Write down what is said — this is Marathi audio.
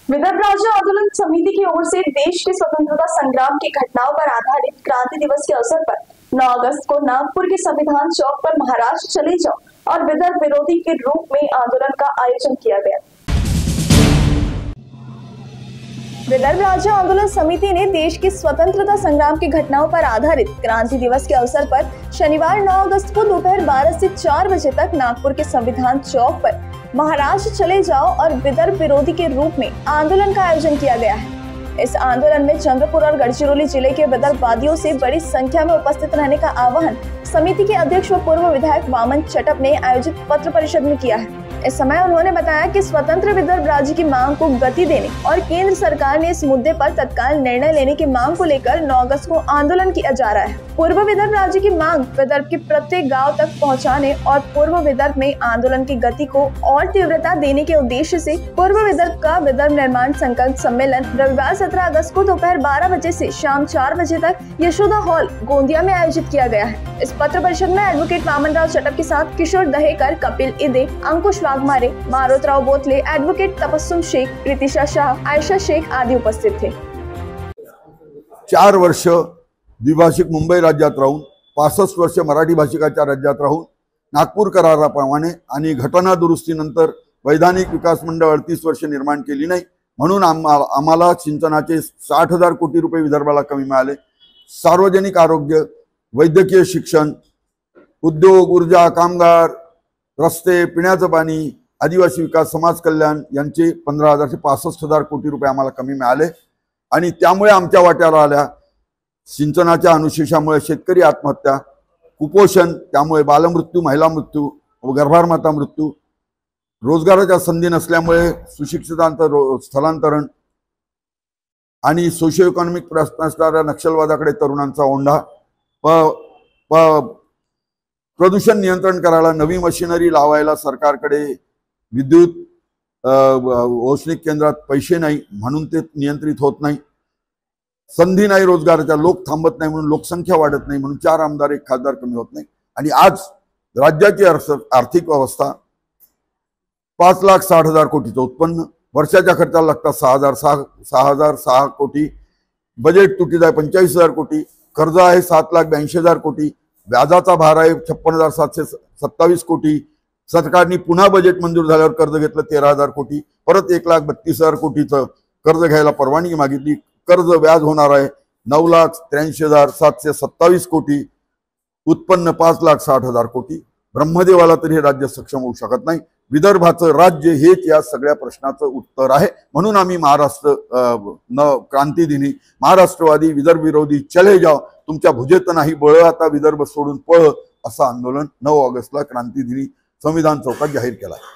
विदर्भ राज्य आंदोलन समिति की ओर से देश के स्वतंत्रता संग्राम की घटनाओं पर आधारित क्रांति दिवस के अवसर पर 9 अगस्त को नागपुर के संविधान चौक पर महाराष्ट्र चले जाओ और विदर्भ विरोधी के रूप में आंदोलन का आयोजन किया गया। विदर्भ राज्य आंदोलन समिति ने देश की स्वतंत्रता संग्राम की घटनाओं पर आधारित क्रांति दिवस के अवसर पर शनिवार 9 अगस्त को दोपहर 12 से 4 बजे तक नागपुर के संविधान चौक पर महाराष्ट्र चले जाओ और विदर्भ विरोधी के रूप में आंदोलन का आयोजन किया गया है। इस आंदोलन में चंद्रपुर और गढ़चिरौली जिले के विदर्भवादियों से बड़ी संख्या में उपस्थित रहने का आह्वान समिति के अध्यक्ष व पूर्व विधायक वामन चटप ने आयोजित पत्र परिषद में किया है। इस समय उन्होंने बताया कि स्वतंत्र विदर्भ राज्य की मांग को गति देने और केंद्र सरकार ने इस मुद्दे पर तत्काल निर्णय लेने की मांग को लेकर 9 अगस्त को आंदोलन किया जा रहा है। पूर्व विदर्भ राज्य की मांग विदर्भ के प्रत्येक गांव तक पहुंचाने और पूर्व विदर्भ में आंदोलन की गति को और तीव्रता देने के उद्देश्य से पूर्व विदर्भ का विदर्भ निर्माण संकल्प सम्मेलन रविवार 17 अगस्त को दोपहर 12 बजे से शाम 4 बजे तक यशोदा हॉल गोंदिया में आयोजित किया गया है। इस पत्र परिषद में एडवोकेट वामनराव चटप के साथ किशोर दहेकर, कपिल इदे, अंकुश वाघमारे, मारोतराव बोतले, एडवोकेट तपस्सुम शेख, प्रीतिशा शाह, आयशा शेख आदि उपस्थित थे। 4 वर्ष द्विभाषिक मुंबई राज्यात राहून 65 वर्ष मराठी भाषिकाच्या राज्यात राहून नागपूर कराराप्रमाणे आणि घटना दुरुस्तीनंतर वैधानिक विकास मंडळ 38 वर्ष निर्माण केली नाही, म्हणून आम्हाला सिंचनाचे 60,000 कोटी रुपये विदर्भाला कमी मिळाले। सार्वजनिक आरोग्य, वैद्यकीय शिक्षण, उद्योग, ऊर्जा, कामगार, रस्ते, पिण्याचं पाणी, आदिवासी विकास, समाज कल्याण यांचे 15,000 ते 65,000 कोटी रुपये आम्हाला कमी मिळाले आणि त्यामुळे आमच्या वाट्याला आल्या सिंचनाच्या अनुशेषामुळे शेतकरी आत्महत्या, कुपोषण, त्यामुळे बालमृत्यू, महिला मृत्यू, गर्भार माता मृत्यू, रोजगाराच्या संधी नसल्यामुळे सुशिक्षितांचं स्थलांतरण आणि सोशिओ इकॉनॉमिक प्रश्न असणाऱ्या नक्षलवादाकडे तरुणांचा ओंढा, प्रदूषण नियंत्रण करायला नवी मशिनरी लावायला सरकारकडे विद्युत औष्णिक केंद्रात पैसे नाही म्हणून ते नियंत्रित होत नाही, संधी नाही रोजगाराच्या, लोक थांबत नाही म्हणून लोकसंख्या वाढत नाही म्हणून 4 आमदार 1 खासदार कमी होत नाही आणि आज राज्याची आर्थिक अवस्था 5,60,000 कोटीचं उत्पन्न, वर्षाच्या खर्चाला लागतात 6,006 कोटी, बजेट तुटीत आहे 45,000 कोटी, कर्ज आहे 7,82,000 कोटी, व्याजाचा भार आहे 56,727 कोटी, सरकारने पुन्हा बजेट मंजूर झाल्यावर कर्ज घेतलं 13,000 कोटी, परत 1,32,000 कोटीचं कर्ज घ्यायला परवानगी मागितली, कर्ज व्याज होणार आहे 9,83,727 कोटी, उत्पन्न 5,60,000 कोटी। ब्रह्मदेवाला तरी हे राज्य सक्षम होऊ शकत नाही। विदर्भाचं राज्य हेच या सगळ्या प्रश्नाचं उत्तर आहे, म्हणून आम्ही महाराष्ट्र क्रांती दिनी महाराष्ट्रवादी विदर्भ विरोधी चले जाओ, तुमच्या भुजेत नाही बळ, आता विदर्भ सोडून पळ, असं आंदोलन 9 ऑगस्टला क्रांती दिनी संविधान चौकात जाहीर केला।